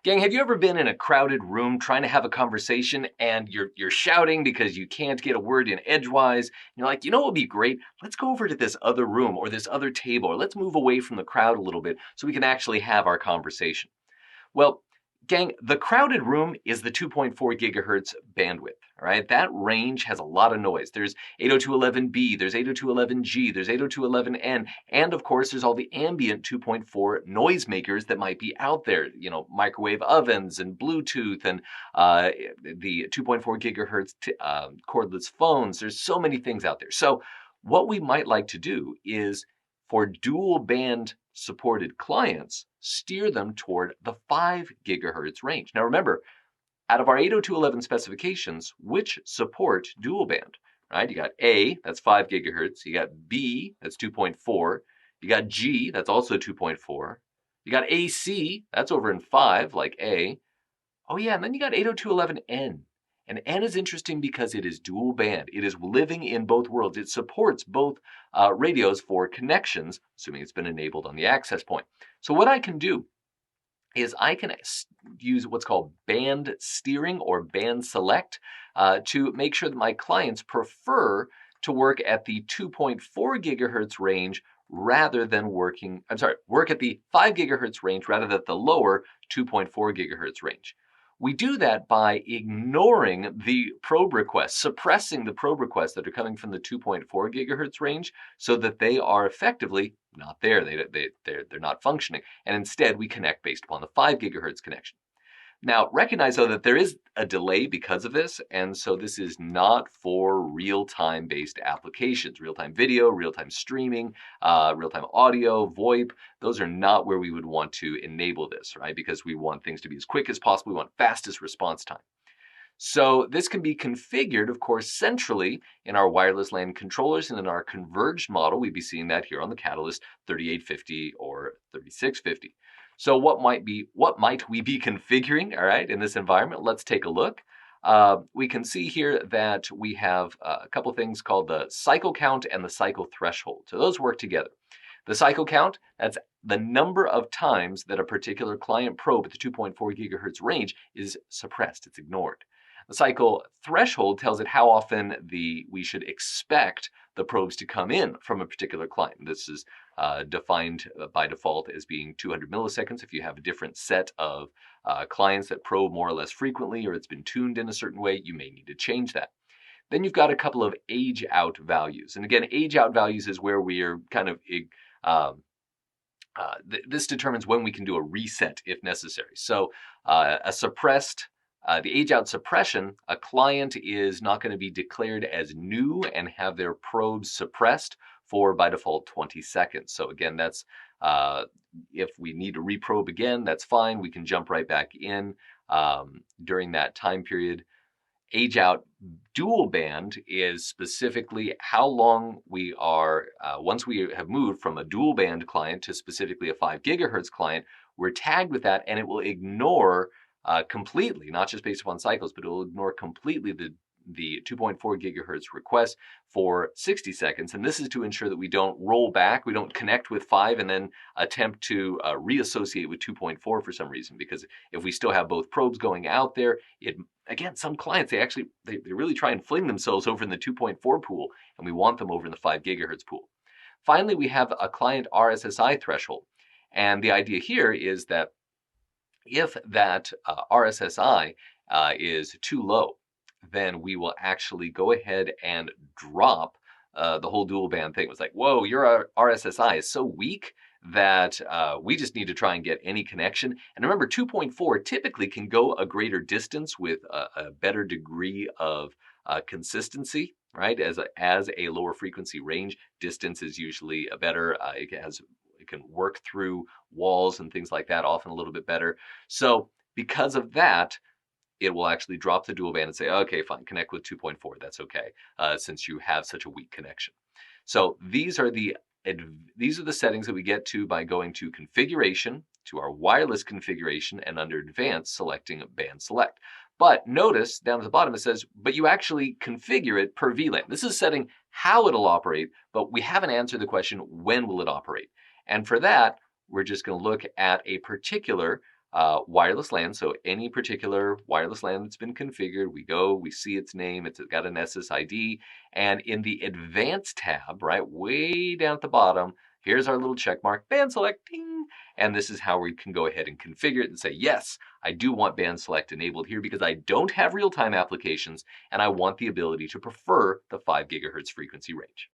Gang, have you ever been in a crowded room trying to have a conversation and you're shouting because you can't get a word in edgewise? And you're like, you know what would be great? Let's go over to this other room or this other table, or let's move away from the crowd a little bit so we can actually have our conversation. Well, gang, the crowded room is the 2.4 gigahertz bandwidth, all right? That range has a lot of noise. There's 802.11b, there's 802.11g, there's 802.11n, and of course, there's all the ambient 2.4 noisemakers that might be out there, microwave ovens and Bluetooth and the 2.4 gigahertz cordless phones. There's so many things out there. So what we might like to do is for dual band supported clients, steer them toward the 5 gigahertz range. Now remember, out of our 802.11 specifications, which support dual band, right? You got A, that's 5 gigahertz. You got B, that's 2.4. You got G, that's also 2.4. You got AC, that's over in 5, like A. Oh yeah, and then you got 802.11n. And N is interesting because it is dual band. It is living in both worlds. It supports both radios for connections, assuming it's been enabled on the access point. So what I can do is I can use what's called band steering or band select to make sure that my clients prefer to work at the 2.4 gigahertz range rather than work at the 5 gigahertz range rather than the lower 2.4 gigahertz range. We do that by ignoring the probe requests, suppressing the probe requests that are coming from the 2.4 gigahertz range so that they are effectively not there. They're not functioning. And instead, we connect based upon the 5 gigahertz connection. Now, recognize, though, that there is a delay because of this, and so this is not for real-time based applications. Real-time video, real-time streaming, real-time audio, VoIP, those are not where we would want to enable this, right? Because we want things to be as quick as possible. We want fastest response time. So this can be configured, of course, centrally in our wireless LAN controllers, and in our converged model, we'd be seeing that here on the Catalyst 3850 or 3650. So what might we be configuring, all right, in this environment? Let's take a look. We can see here that we have a couple things called the cycle count and the cycle threshold. So those work together. The cycle count, that's the number of times that a particular client probe at the 2.4 gigahertz range is suppressed, it's ignored. The cycle threshold tells it how often we should expect the probes to come in from a particular client. This is defined by default as being 200 milliseconds. If you have a different set of clients that probe more or less frequently, or it's been tuned in a certain way, you may need to change that. Then you've got a couple of age out values. And again, age out values is where we are kind of, this determines when we can do a reset if necessary. So the age out suppression, a client is not going to be declared as new and have their probes suppressed for, by default, 20 seconds. So again, that's if we need to reprobe again, that's fine. We can jump right back in during that time period. Age out dual band is specifically how long we are, once we have moved from a dual band client to specifically a 5 gigahertz client, we're tagged with that, and it will ignore completely, not just based upon cycles, but it will ignore completely the 2.4 gigahertz request for 60 seconds. And this is to ensure that we don't roll back, we don't connect with 5 and then attempt to reassociate with 2.4 for some reason. Because if we still have both probes going out there, again, some clients, they really try and fling themselves over in the 2.4 pool, and we want them over in the 5 gigahertz pool. Finally, we have a client RSSI threshold. And the idea here is that if that RSSI is too low, then we will actually go ahead and drop the whole dual band thing. It was like, whoa, your RSSI is so weak that we just need to try and get any connection. And remember, 2.4 typically can go a greater distance with a better degree of consistency, right? As a lower frequency range, distance is usually a better. It can work through walls and things like that often a little bit better. So because of that, it will actually drop the dual band and say, okay, fine, connect with 2.4. That's okay, since you have such a weak connection. So these are the settings that we get to by going to configuration, to our wireless configuration, and under advanced, selecting band select. But notice down at the bottom it says, but you actually configure it per VLAN. This is setting how it'll operate, but we haven't answered the question, when will it operate? And for that, we're just going to look at a particular wireless LAN, so any particular wireless LAN that's been configured, we go, we see its name, it's got an SSID, and in the Advanced tab, right, way down at the bottom, here's our little check mark, band select, ding, and this is how we can go ahead and configure it and say, yes, I do want band select enabled here because I don't have real-time applications, and I want the ability to prefer the 5 gigahertz frequency range.